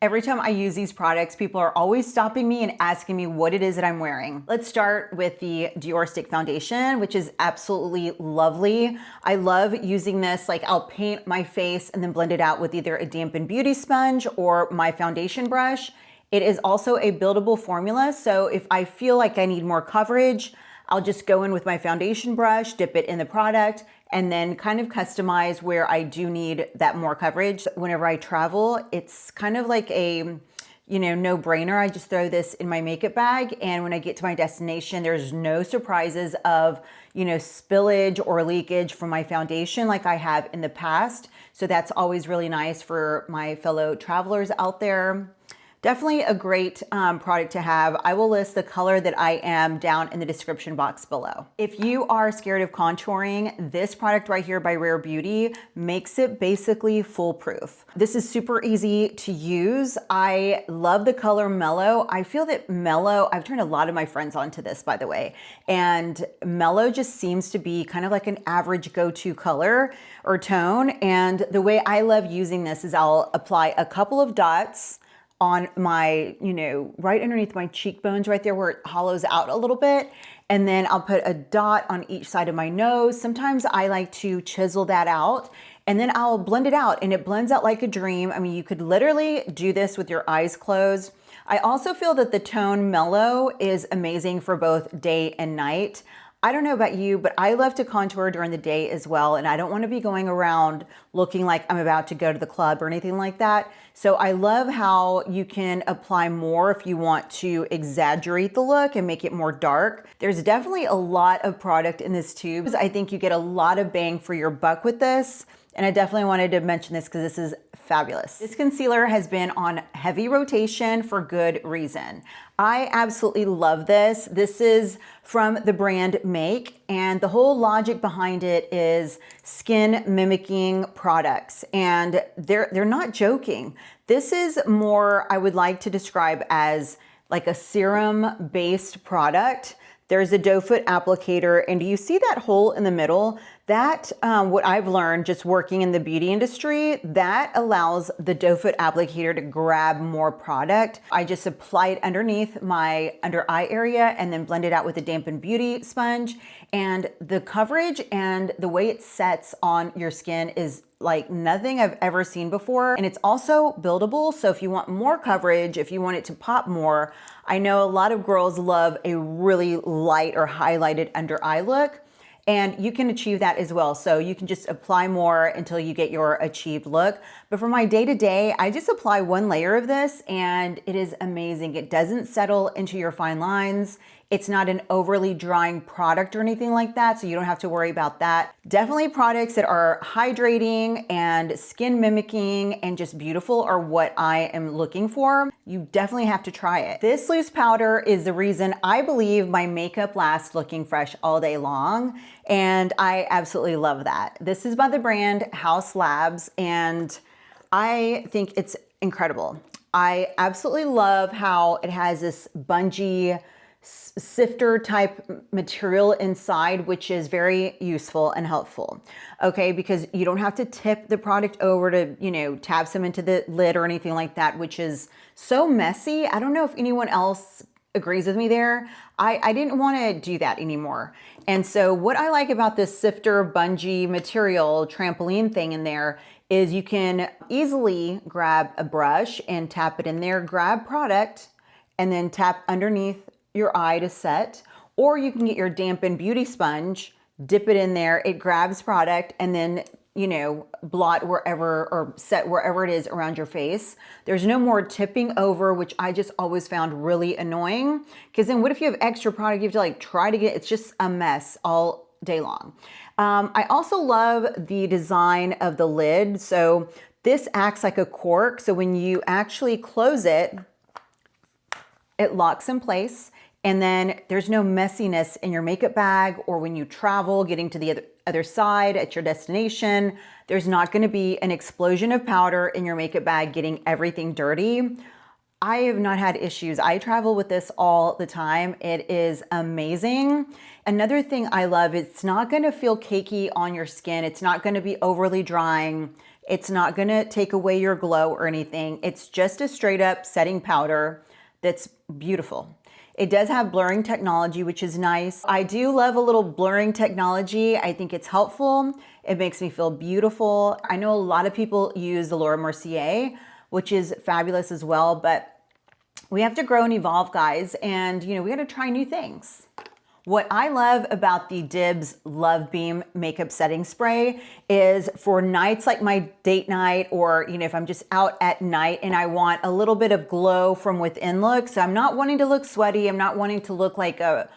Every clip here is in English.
Every time I use these products, people are always stopping me and asking me what it is that I'm wearing. Let's start with the Dior Stick Foundation, which is absolutely lovely. I love using this, like I'll paint my face and then blend it out with either a dampened beauty sponge or my foundation brush. It is also a buildable formula, so if I feel like I need more coverage, I'll just go in with my foundation brush, dip it in the product, and then kind of customize where I do need that more coverage. Whenever I travel, it's kind of like a, no-brainer. I just throw this in my makeup bag, and when I get to my destination, there's no surprises of, spillage or leakage from my foundation like I have in the past. So that's always really nice for my fellow travelers out there. Definitely a great product to have. I will list the color that I am down in the description box below. If you are scared of contouring, this product right here by Rare Beauty makes it basically foolproof. This is super easy to use. I love the color Mellow. I feel that Mellow, I've turned a lot of my friends onto this, by the way, and Mellow just seems to be kind of like an average go-to color or tone. And the way I love using this is I'll apply a couple of dots on my, right underneath my cheekbones right there where it hollows out a little bit. And then I'll put a dot on each side of my nose. Sometimes I like to chisel that out and then I'll blend it out and it blends out like a dream. I mean, you could literally do this with your eyes closed. I also feel that the tone Mellow is amazing for both day and night. I don't know about you, but I love to contour during the day as well. And I don't want to be going around looking like I'm about to go to the club or anything like that. So I love how you can apply more if you want to exaggerate the look and make it more dark. There's definitely a lot of product in this tube. I think you get a lot of bang for your buck with this. And I definitely wanted to mention this because this is fabulous. This concealer has been on heavy rotation for good reason. I absolutely love this. This is from the brand Make, and the whole logic behind it is skin mimicking products, and they're not joking. This is more, I would like to describe as like a serum based product. There's a doe foot applicator, and do you see that hole in the middle? That, what I've learned just working in the beauty industry, that allows the doe foot applicator to grab more product. I just apply it underneath my under eye area and then blend it out with a dampened beauty sponge. And the coverage and the way it sets on your skin is like nothing I've ever seen before. And it's also buildable. So if you want more coverage, if you want it to pop more, I know a lot of girls love a really light or highlighted under eye look. And you can achieve that as well. So you can just apply more until you get your achieved look. But for my day-to-day, I just apply one layer of this and it is amazing. It doesn't settle into your fine lines. It's not an overly drying product or anything like that, so you don't have to worry about that. Definitely products that are hydrating and skin mimicking and just beautiful are what I am looking for. You definitely have to try it. This loose powder is the reason I believe my makeup lasts looking fresh all day long, and I absolutely love that. This is by the brand House Labs, and I think it's incredible. I absolutely love how it has this bungee sifter type material inside, which is very useful and helpful. Okay, because you don't have to tip the product over to, tap some into the lid or anything like that, which is so messy. I don't know if anyone else agrees with me there. I didn't want to do that anymore. And so what I like about this sifter bungee material trampoline thing in there is you can easily grab a brush and tap it in there, grab product, and then tap underneath your eye to set, or you can get your dampened beauty sponge, dip it in there, it grabs product, and then, blot wherever or set wherever it is around your face. There's no more tipping over, which I just always found really annoying. Because then what if you have extra product, you have to try to get, it's just a mess all day long. I also love the design of the lid. So this acts like a cork. So when you actually close it, it locks in place. And then there's no messiness in your makeup bag or when you travel, getting to the other side at your destination. There's not going to be an explosion of powder in your makeup bag getting everything dirty. I have not had issues. I travel with this all the time. It is amazing. Another thing I love, it's not going to feel cakey on your skin. It's not going to be overly drying. It's not gonna take away your glow or anything. It's just a straight up setting powder that's beautiful. It does have blurring technology, which is nice. I do love a little blurring technology. I think it's helpful. It makes me feel beautiful. I know a lot of people use the Laura Mercier, which is fabulous as well, but we have to grow and evolve, guys, and we gotta try new things. What I love about the DIBS Lovebeam makeup setting spray is for nights like my date night, or if I'm just out at night and I want a little bit of glow from within look. So I'm not wanting to look sweaty. I'm not wanting to look like a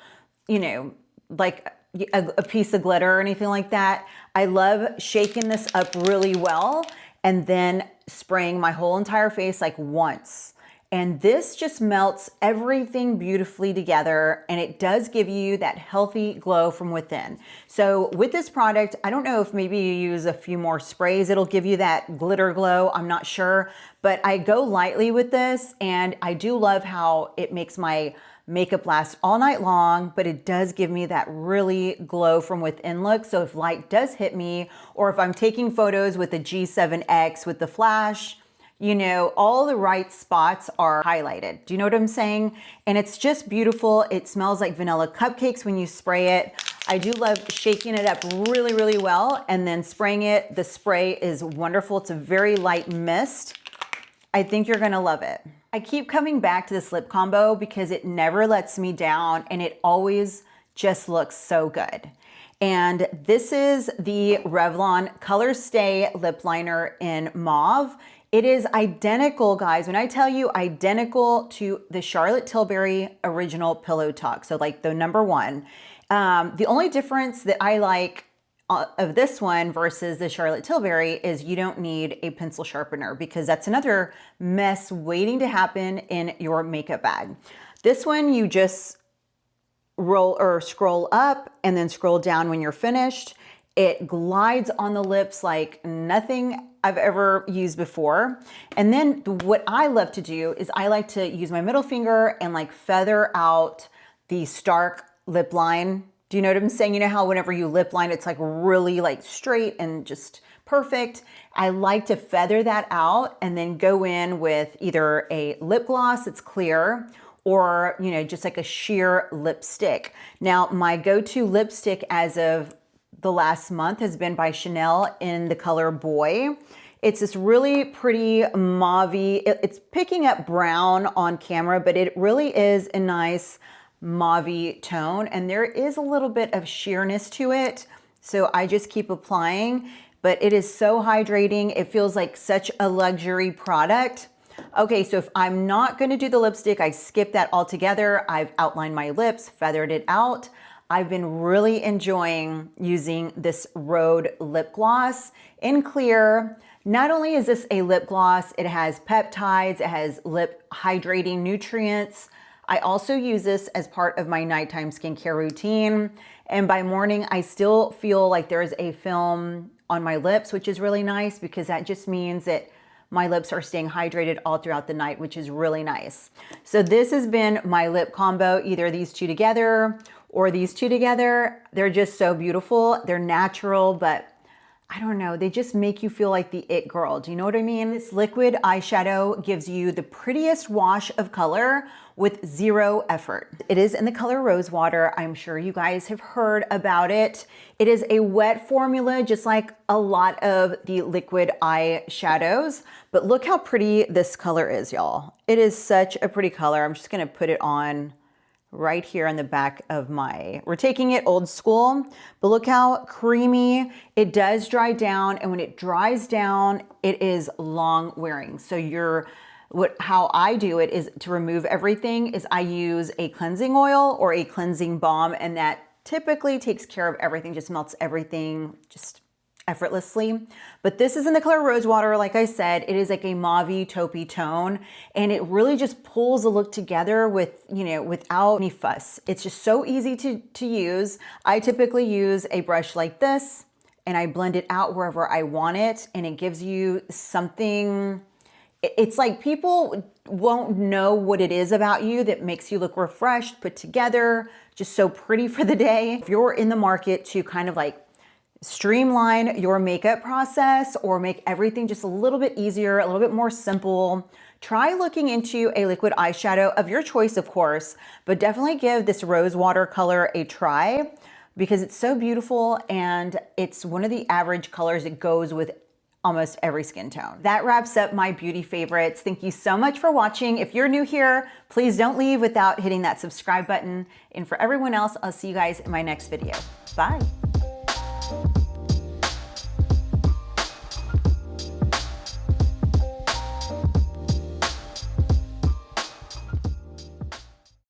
piece of glitter or anything like that. I love shaking this up really well and then spraying my whole entire face like once. And this just melts everything beautifully together, and it does give you that healthy glow from within. So with this product, I don't know if maybe you use a few more sprays, it'll give you that glitter glow, I'm not sure. But I go lightly with this, and I do love how it makes my makeup last all night long, but it does give me that really glow from within look. So if light does hit me, or if I'm taking photos with the G7X with the flash, all the right spots are highlighted. Do you know what I'm saying? And it's just beautiful. It smells like vanilla cupcakes when you spray it. I do love shaking it up really, really well and then spraying it. The spray is wonderful. It's a very light mist. I think you're gonna love it. I keep coming back to this lip combo because it never lets me down and it always just looks so good. And this is the Revlon Color Stay Lip Liner in Mauve. It is identical, guys. When I tell you identical to the Charlotte Tilbury Original Pillow Talk, so like the #1. The only difference that I like of this one versus the Charlotte Tilbury is you don't need a pencil sharpener, because that's another mess waiting to happen in your makeup bag. This one, you just roll or scroll up and then scroll down when you're finished. It glides on the lips like nothing I've ever used before. And then what I love to do is I like to use my middle finger and like feather out the Stark lip line. Do you know what I'm saying? You know how whenever you lip line, it's like really like straight and just perfect. I like to feather that out and then go in with either a lip gloss that's clear, or just like a sheer lipstick. Now, my go-to lipstick as of the last month has been by Chanel in the color Boy. It's this really pretty mauve-y. It's picking up brown on camera, but it really is a nice mauve-y tone, and there is a little bit of sheerness to it. So I just keep applying, but it is so hydrating. It feels like such a luxury product. Okay, so if I'm not gonna do the lipstick, I skip that altogether. I've outlined my lips, feathered it out. I've been really enjoying using this Rhode lip gloss in clear. Not only is this a lip gloss, it has peptides, it has lip hydrating nutrients. I also use this as part of my nighttime skincare routine. And by morning, I still feel like there's a film on my lips, which is really nice because that just means that my lips are staying hydrated all throughout the night, which is really nice. So this has been my lip combo, either these two together or these two together. They're just so beautiful. They're natural, but I don't know, they just make you feel like the it girl. Do you know what I mean? This liquid eyeshadow gives you the prettiest wash of color with zero effort. It is in the color Rose Water. I'm sure you guys have heard about it. It is a wet formula, just like a lot of the liquid eyeshadows, but look how pretty this color is, y'all. It is such a pretty color. I'm just gonna put it on right here on the back of we're taking it old school, but look how creamy. It does dry down, and when it dries down, it is long wearing. So how I do it is to remove everything is I use a cleansing oil or a cleansing balm, and that typically takes care of everything, just melts everything just effortlessly. But this is in the color Rose Water. Like I said, it is like a mauve-y taupey tone, and it really just pulls the look together with, without any fuss. It's just so easy to use. I typically use a brush like this, and I blend it out wherever I want it, and it gives you something. It's like people won't know what it is about you that makes you look refreshed, put together, just so pretty for the day. If you're in the market to kind of like streamline your makeup process or make everything just a little bit easier, a little bit more simple, try looking into a liquid eyeshadow of your choice, of course, but definitely give this rose water color a try because it's so beautiful and it's one of the average colors that goes with almost every skin tone. That wraps up my beauty favorites. Thank you so much for watching. If you're new here, please don't leave without hitting that subscribe button. And for everyone else, I'll see you guys in my next video. Bye.